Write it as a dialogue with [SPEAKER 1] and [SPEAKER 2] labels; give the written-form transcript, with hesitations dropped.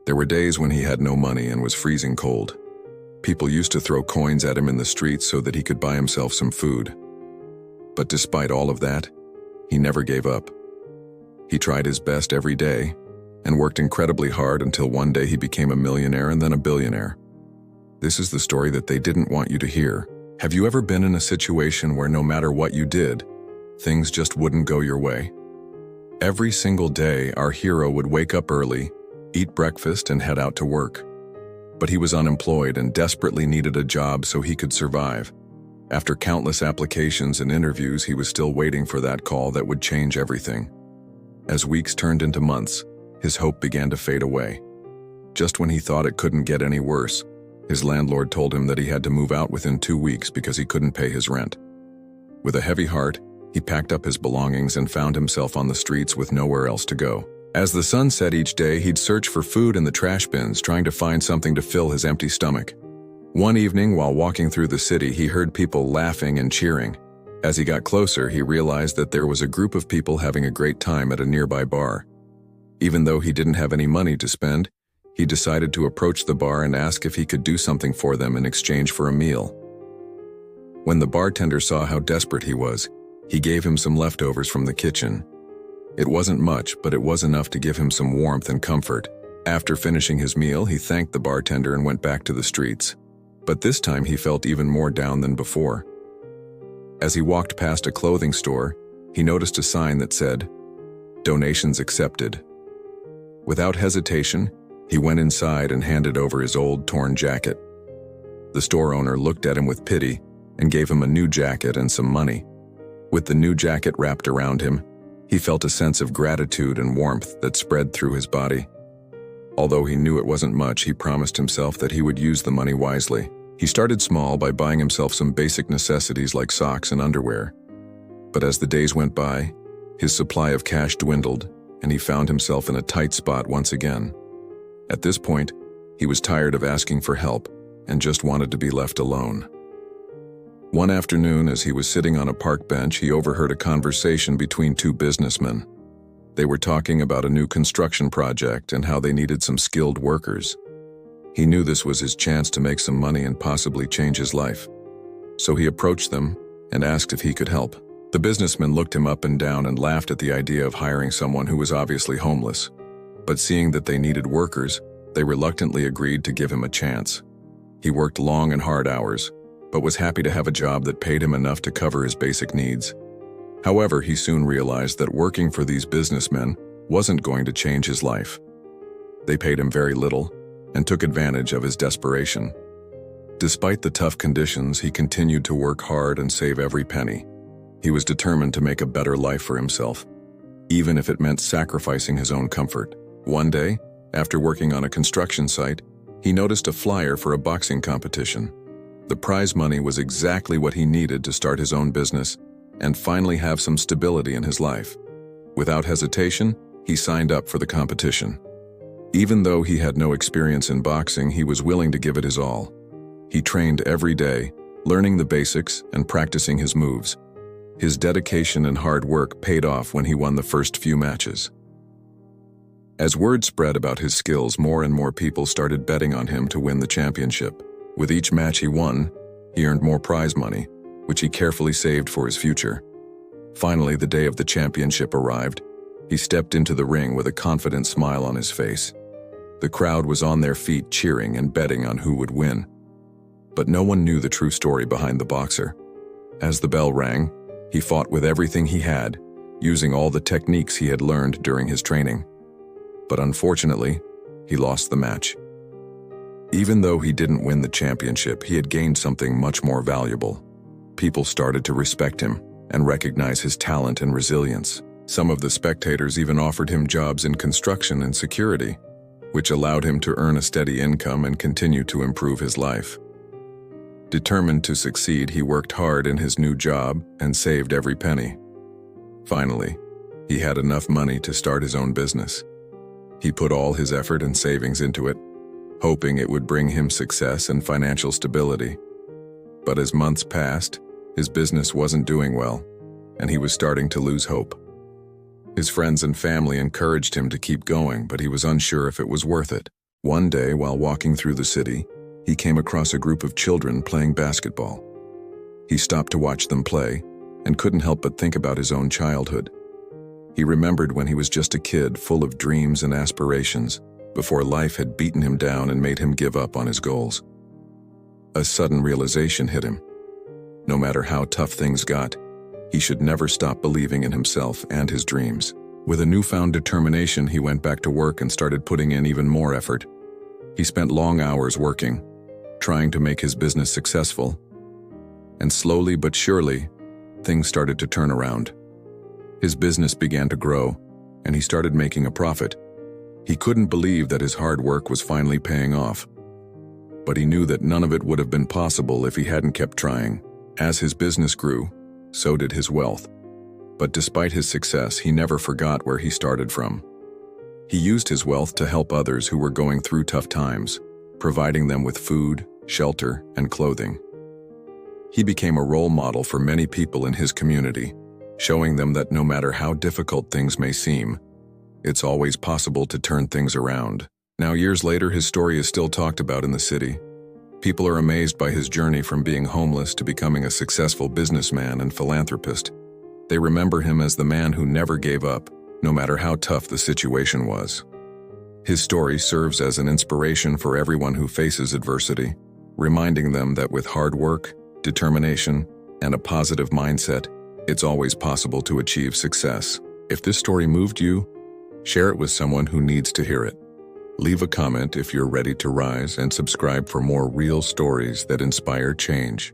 [SPEAKER 1] There were days when he had no money and was freezing cold. People used to throw coins at him in the streets so that he could buy himself some food. But despite all of that, he never gave up. He tried his best every day and worked incredibly hard until one day he became a millionaire and then a billionaire. This is the story that they didn't want you to hear. Have you ever been in a situation where no matter what you did, things just wouldn't go your way? Every single day, our hero would wake up early, eat breakfast, and head out to work. But he was unemployed and desperately needed a job so he could survive. After countless applications and interviews, he was still waiting for that call that would change everything. As weeks turned into months, his hope began to fade away. Just when he thought it couldn't get any worse, his landlord told him that he had to move out within 2 weeks because he couldn't pay his rent. With a heavy heart, he packed up his belongings and found himself on the streets with nowhere else to go. As the sun set each day, he'd search for food in the trash bins, trying to find something to fill his empty stomach. One evening, while walking through the city, he heard people laughing and cheering. As he got closer, he realized that there was a group of people having a great time at a nearby bar. Even though he didn't have any money to spend, he decided to approach the bar and ask if he could do something for them in exchange for a meal. When the bartender saw how desperate he was, he gave him some leftovers from the kitchen. It wasn't much, but it was enough to give him some warmth and comfort. After finishing his meal, he thanked the bartender and went back to the streets. But this time he felt even more down than before. As he walked past a clothing store, he noticed a sign that said, "Donations accepted." Without hesitation, he went inside and handed over his old, torn jacket. The store owner looked at him with pity and gave him a new jacket and some money. With the new jacket wrapped around him, he felt a sense of gratitude and warmth that spread through his body. Although he knew it wasn't much, he promised himself that he would use the money wisely. He started small by buying himself some basic necessities like socks and underwear. But as the days went by, his supply of cash dwindled, and he found himself in a tight spot once again. At this point, he was tired of asking for help and just wanted to be left alone. One afternoon, as he was sitting on a park bench, he overheard a conversation between two businessmen. They were talking about a new construction project and how they needed some skilled workers. He knew this was his chance to make some money and possibly change his life. So he approached them and asked if he could help. The businessmen looked him up and down and laughed at the idea of hiring someone who was obviously homeless. But seeing that they needed workers, they reluctantly agreed to give him a chance. He worked long and hard hours, but was happy to have a job that paid him enough to cover his basic needs. However, he soon realized that working for these businessmen wasn't going to change his life. They paid him very little and took advantage of his desperation. Despite the tough conditions, he continued to work hard and save every penny. He was determined to make a better life for himself, even if it meant sacrificing his own comfort. One day, after working on a construction site, he noticed a flyer for a boxing competition. The prize money was exactly what he needed to start his own business and finally have some stability in his life. Without hesitation, he signed up for the competition. Even though he had no experience in boxing, he was willing to give it his all. He trained every day, learning the basics and practicing his moves. His dedication and hard work paid off when he won the first few matches. As word spread about his skills, more and more people started betting on him to win the championship. With each match he won, he earned more prize money, which he carefully saved for his future. Finally, the day of the championship arrived. He stepped into the ring with a confident smile on his face. The crowd was on their feet cheering and betting on who would win. But no one knew the true story behind the boxer. As the bell rang, he fought with everything he had, using all the techniques he had learned during his training. But unfortunately, he lost the match. Even though he didn't win the championship, he had gained something much more valuable. People started to respect him and recognize his talent and resilience. Some of the spectators even offered him jobs in construction and security, which allowed him to earn a steady income and continue to improve his life. Determined to succeed, he worked hard in his new job and saved every penny. Finally, he had enough money to start his own business. He put all his effort and savings into it, hoping it would bring him success and financial stability. But as months passed, his business wasn't doing well, and he was starting to lose hope. His friends and family encouraged him to keep going, but he was unsure if it was worth it. One day, while walking through the city, he came across a group of children playing basketball. He stopped to watch them play and couldn't help but think about his own childhood. He remembered when he was just a kid full of dreams and aspirations before life had beaten him down and made him give up on his goals. A sudden realization hit him. No matter how tough things got, he should never stop believing in himself and his dreams. With a newfound determination, he went back to work and started putting in even more effort. He spent long hours working, trying to make his business successful. And slowly but surely, things started to turn around. His business began to grow, and he started making a profit. He couldn't believe that his hard work was finally paying off. But he knew that none of it would have been possible if he hadn't kept trying. As his business grew, so did his wealth. But despite his success, he never forgot where he started from. He used his wealth to help others who were going through tough times, providing them with food, shelter, and clothing. He became a role model for many people in his community, showing them that no matter how difficult things may seem, it's always possible to turn things around. Now, years later, his story is still talked about in the city. People are amazed by his journey from being homeless to becoming a successful businessman and philanthropist. They remember him as the man who never gave up, no matter how tough the situation was. His story serves as an inspiration for everyone who faces adversity, reminding them that with hard work, determination, and a positive mindset, it's always possible to achieve success. If this story moved you, share it with someone who needs to hear it. Leave a comment if you're ready to rise and subscribe for more real stories that inspire change.